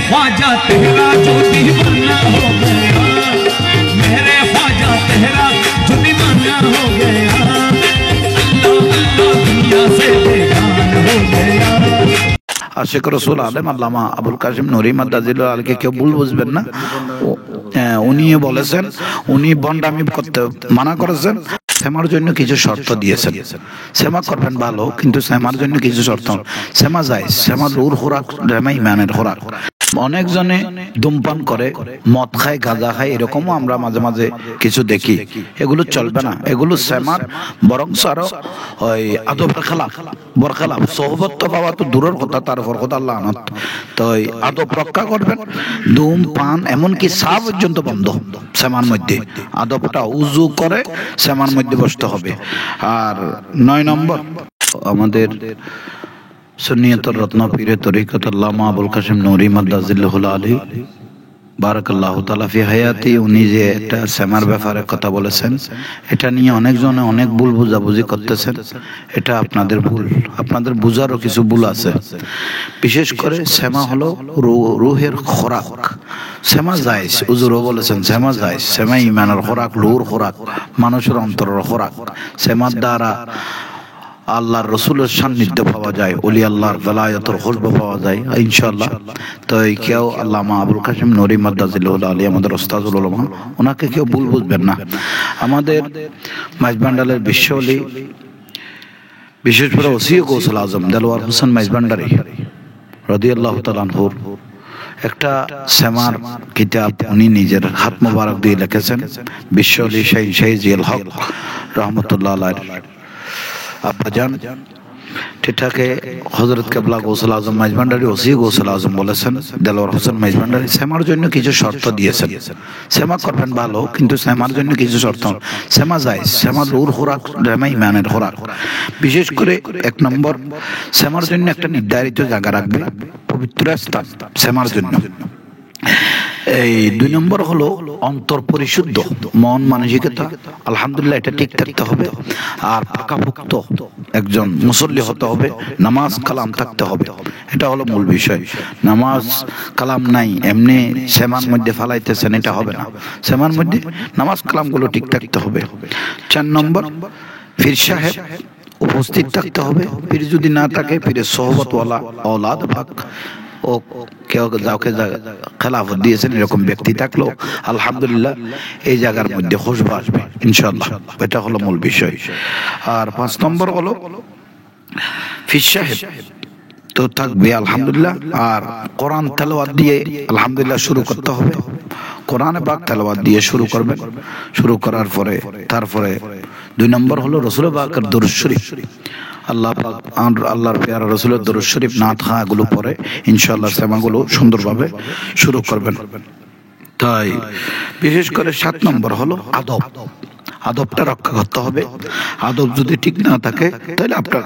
ख्वाजा तेरा जो दीवाना हो गया, मेरे ख्वाजा तेरा जो दीवाना हो गया, अल्लाह अल्लाह दुनिया से बेगान हो गया। আশিক রসুল আলেম আল্লামা আবুল কাসিম নুরি মাদ্দাজিলুল আলকে কেউ ভুল বুঝবেন না। উনি বলেছেন, উনি ভণ্ডামি করতে মানা করেছেন, সেমার জন্য কিছু শর্ত দিয়েছেন। সেমা করবেন ভালো, কিন্তু সেমার জন্য কিছু শর্ত। সেমা যায়, সেমা রুর খোরাক, সেমা ইমানের খোরাক। অনেকজনে ধূমপান করে, মদ খায়, গাঁজা খায়, এরকমও আমরা মাঝে মাঝে কিছু দেখি। এগুলো চলবে না, এগুলো সেমার বরং আরো ওই আদবের খেলাফ, বরখেলাফ। সোহবত তো পাওয়া তো দূরের কথা, তার উপর কথা আল্লাহ আনত। তো আদব রক্ষা করবেন। ধূমপান এমনকি চা পর্যন্ত বন্ধ সেমার মধ্যে। আদবটা উজু করে সেমার মধ্যে বসতে হবে। আর 9 নম্বর, আমাদের সুন্নিয়তের রত্ন পীরে তরিকত আল্লামা আবুল কাসিম নুরি মাদ্দাজিল্লাহুল আলী বারাকাল্লাহু তাআলা ফি হায়াতি, উনি যে একটা সেমার ব্যাপারে কথা বলেছেন, এটা নিয়ে অনেকজনে অনেক ভুল বুঝাবুঝি করতেছেন। এটা আপনাদের ভুল, আপনাদের বুঝারও কিছু ভুল আছে। বিশেষ করে সেমা হলো রুহের খোরাক। সেমা জায়েজ, হুজুরও বলেছেন সেমা জায়েজ। সেমা ইমানের খোরাক, রুহের খোরাক, মানুষের অন্তরের খোরাক। সেমার দ্বারা আল্লাহর রসুলের সান্নিধ্য পাওয়া যায়, ওলি আল্লাহর বেলায়েতের খুশবু পাওয়া যায় ইনশাআল্লাহ। তো কেউ আল্লামা আবুল কাসিম নুরি মাদ্দাজিলুল আলী আমাদের ওস্তাদুল উলামা, ওনাকে কেউ ভুল বুঝবেন না। আমাদের মাইজবান্ডারের বিশ্বলি, বিশেষ করে ওসি গৌসুল আজম দেলোয়ার হোসেন মাইজবান্ডারি রাদিয়াল্লাহু তাআলা আনহুর একটা সেমার কিতাব উনি নিজের হাত মোবারক দিয়ে লিখেছেন। বিশ্বলি শাহী জিয়াল হক রহমতুল্লাহ আলাইহি আব্বাজান, এটাকে হযরত কেবলা গৌসুল আজম মাইজবান্ডারি, ওসি গৌসুল আজম বলেছেন দেলোয়ার হোসেন মাইজবান্ডারি সেমার জন্য কিছু শর্ত দিয়েছেন। সেমা করবেন ভালো, কিন্তু সেমার জন্য কিছু শর্ত। সেমা যায়, সেমা রুর খোরাক, সেমা ইমানের খোরাক। বিশেষ করে 1 নম্বর, সেমার জন্য একটা নির্ধারিত জায়গা রাখবে, পবিত্র স্থান সেমার জন্য। এই 2 নম্বর হলো অন্তর পরিশুদ্ধ, মন মানসিকতা আলহামদুলিল্লাহ এটা ঠিক থাকতে হবে। আর পাকাপোক্ত একজন মুসল্লি হতে হবে, নামাজ কালাম থাকতে হবে। এটা হলো মূল বিষয়। নামাজ কালাম নাই, এমনি সেমার মধ্যে ফালাইতেছেন, এটা হবে না। সেমার মধ্যে নামাজ কালামগুলো ঠিক থাকতে হবে। 4 নম্বর, পীর সাহেব উপস্থিত থাকতে হবে। পীর যদি না থাকে, পীরের সোহবতওয়ালা औलाद পাক ও কেউ যাকে খেলাফত দিয়েছেন এরকম ব্যক্তি থাকলো আলহামদুলিল্লাহ এই জায়গার মধ্যে খুশবু আসবে ইনশাআল্লাহ। এটা হলো মূল বিষয়। আর 5 নম্বর হলো পীর সাহেব তো থাকবে আলহামদুলিল্লাহ। আর কোরআন তেলাওয়াত দিয়ে আলহামদুলিল্লাহ শুরু করতে হবে। কোরআনে পাক তেলাওয়াত দিয়ে শুরু করবেন। শুরু করার পরে তারপরে 2 নম্বর হলো রাসূল পাকের দরুদ শরীফ। আল্লাহ পাক আল্লাহর পেয়ারা রাসূলের দরুদ শরীফ নাত গুলো পরে ইনশাআল্লাহ সেমাগুলো সুন্দরভাবে শুরু করবেন। তাই বিশেষ করে 7 নম্বর হলো আদব। আদবটা রক্ষা করতে হবে। আদব যদি ঠিক না থাকে তাহলে আপনার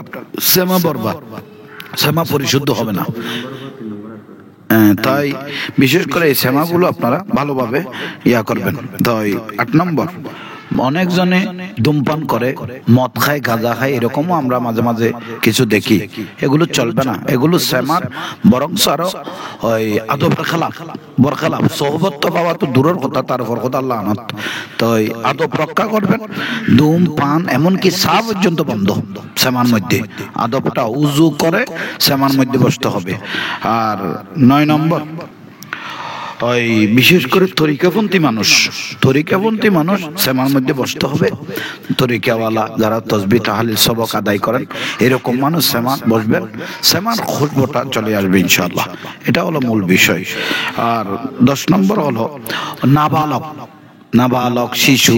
সেমা বরবাদ, সেমা পরিশুদ্ধ হবে না। তাই বিশেষ করে এই সেমাগুলো আপনারা ভালোভাবে করবেন। তাই 8 নম্বর, অনেকজনে ধূমপান করে, মদ খায়, গাঁজা খায়, এরকমও আমরা মাঝে মাঝে কিছু দেখি। এগুলো চলবে না, এগুলো সেমার বরং আরো ওই আদবের খেলাফ, বরখেলাফ। সোহবত তো পাওয়া তো দূরের কথা, তার উপর কথা আল্লাহ আনত। তো আদব রক্ষা করবেন। ধূমপান এমনকি চা পর্যন্ত বন্ধ সেমার মধ্যে। আদবটা উজু করে সেমার মধ্যে বসতে হবে। আর 9 নম্বর, ওই বিশেষ করে তরিকাপন্থী মানুষ সেমার মধ্যে বসতে হবে। তরিকাওয়ালা যারা তসবিহ তাহলিল সবক আদায় করেন এরকম মানুষ সেমান বসবেন। সেমার খুশবুটা চলে আসবে ইনশাআল্লাহ। এটা হলো মূল বিষয়। আর 10 নম্বর হলো নাবালক শিশু,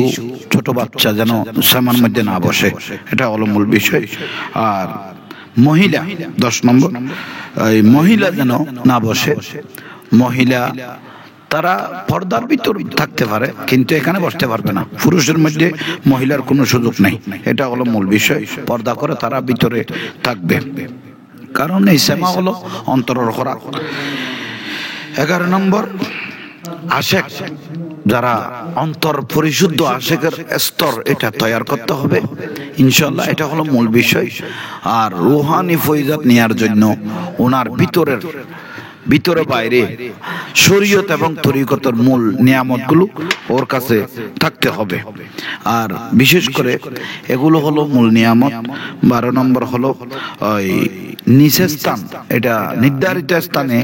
ছোট বাচ্চা যেন সেমার মধ্যে না বসে। এটা হলো মূল বিষয়। আর মহিলা 10 নম্বর, মহিলা যেন না বসে। মহিলা তারা পর্দার ভিতর থাকতে পারে, কিন্তু এখানে বসতে পারবে না। পুরুষের মধ্যে মহিলার কোনো সুযোগ নেই। এটা হলো মূল বিষয়। পর্দা করে তারা ভিতরে থাকবে, কারণ এই সেমা হলো অন্তরের খোরাক। 11 নম্বর, আশেক যারা অন্তর পরিশুদ্ধ, আশেকের স্তর এটা তৈরি করতে হবে ইনশাআল্লাহ। এটা হলো মূল বিষয়। আর রুহানি ফয়জাত নেয়ার জন্য ওনার ভিতরের ভিতরে বাইরে শরীয়ত এবং তরিকতের মূল নিয়ামতগুলো ওর কাছে থাকতে হবে। আর বিশেষ করে এগুলো হলো মূল নিয়ামত। 12 নম্বর হলো ওই নিচের স্থান, এটা নির্ধারিত স্থানে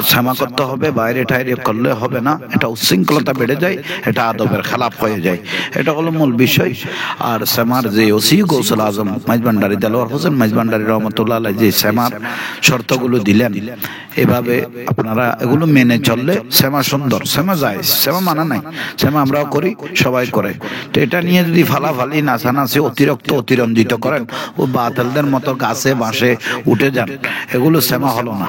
ক্ষমা করতে হবে, বাইরে টাইরে করলে হবে না, এটা উচ্ছৃঙ্খলতা বেড়ে যায়, এটা আদবের খেলাপ হয়ে যায়, এটা হলো মূল বিষয়। আর সেমার যে ওসি গৌসুল আজম মাইজভান্ডারী দেলোয়ার হোসেন মাইজভান্ডারী রহমতুল্লাহ আলাইহি যে সেমার শর্তগুলো দিলেন, এভাবে আপনারা এগুলো মেনে চললে সেমা সুন্দর, সেমা যায়, সেমা মানা নাই, সেমা আমরাও করি, সবাই করে। তো এটা নিয়ে যদি ফালাফালি নাচানাচি অতিরঞ্জিত করেন, ও বাতিলদের মতো গাছে বাঁশে উঠে যান, এগুলো সেমা হলো না।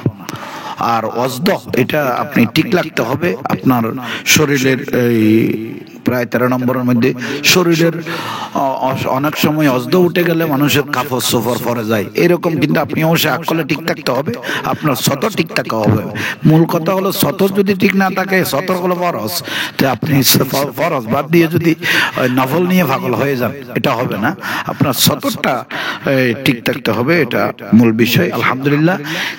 আর অজদ, এটা আপনি ঠিক রাখতে হবে আপনার শরীরের এই প্রায় 13 নম্বরের মধ্যে শরীরের অনেক সময় অজদ উঠে গেলে মানুষের কাফর সফর পরে যায়, এরকম কিন্তু আপনি অবশ্যই আকলে ঠিক থাকতে হবে, আপনার সতর ঠিক থাকা হবে। মূল কথা হলো সতর যদি ঠিক না থাকে, সতর হলো ফরজ, তো আপনি ফরজ বাদ দিয়ে যদি নফল নিয়ে পাগল হয়ে যান, এটা হবে না, আপনার সতরটা ঠিক থাকতে হবে, এটা মূল বিষয়। আলহামদুলিল্লাহ,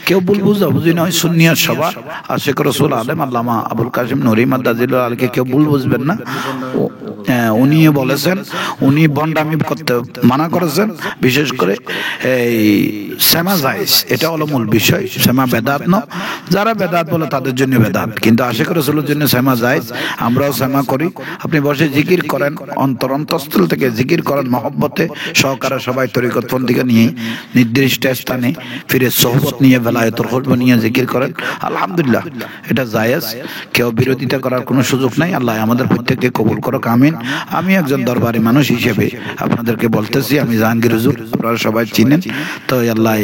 কেউ ভুল বুঝি নয়, সুন্নিয়ত সভা আশিক রাসূল আলেম আল্লামা আবুল কাসিম নুরি মাদ্দাজিল আলকে কেউ ভুল বুঝবেন না। উনি বলেছেন, উনি বন্ডামি করতে মানা করেছেন, বিশেষ করে এই সেমা জায়েজ, এটা হলো মূল বিষয়। সেমা বেদাত ন, যারা বেদাত বলে তাদের জন্য বেদাত, কিন্তু আশিক রাসূলের জন্য সেমা জায়েজ, আমরাও সেমা করি। আপনি বসে জিকির করেন, অন্তরস্থল থেকে জিকির করেন, মহব্বতে সহকারে সবাই তরিকতপন্থীকে নিয়ে নির্দিষ্ট স্থানে ফিরে সোহবত নিয়ে বেলায়েতুল খুলব নিয়ে জিকির করেন, আলহামদুলিল্লাহ এটা জায়েজ, কেউ বিরোধিতা করার কোনো সুযোগ নাই। আল্লাহ আমাদের প্রত্যেককে কবুল করুক, আমিন। আমি একজন দরবারি মানুষ হিসেবে আপনাদেরকে বলতেছি, আমি জাহাঙ্গীর হুজুর, আপনারা সবাই চিনেন, তো আল্লাহ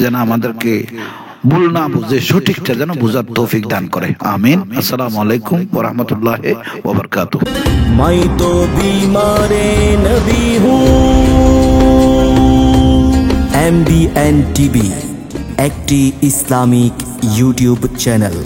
যেন আমাদেরকে ভুল না বুঝে সঠিকটা যেন বুঝার তৌফিক দান করে, আমিন। আসসালামু আলাইকুম ওয়া রাহমাতুল্লাহি ওয়া বারাকাতুহু। मैं तो बीमारे नबी हूँ। MBN TV একটি ইসলামিক ইউটিউব চ্যানেল।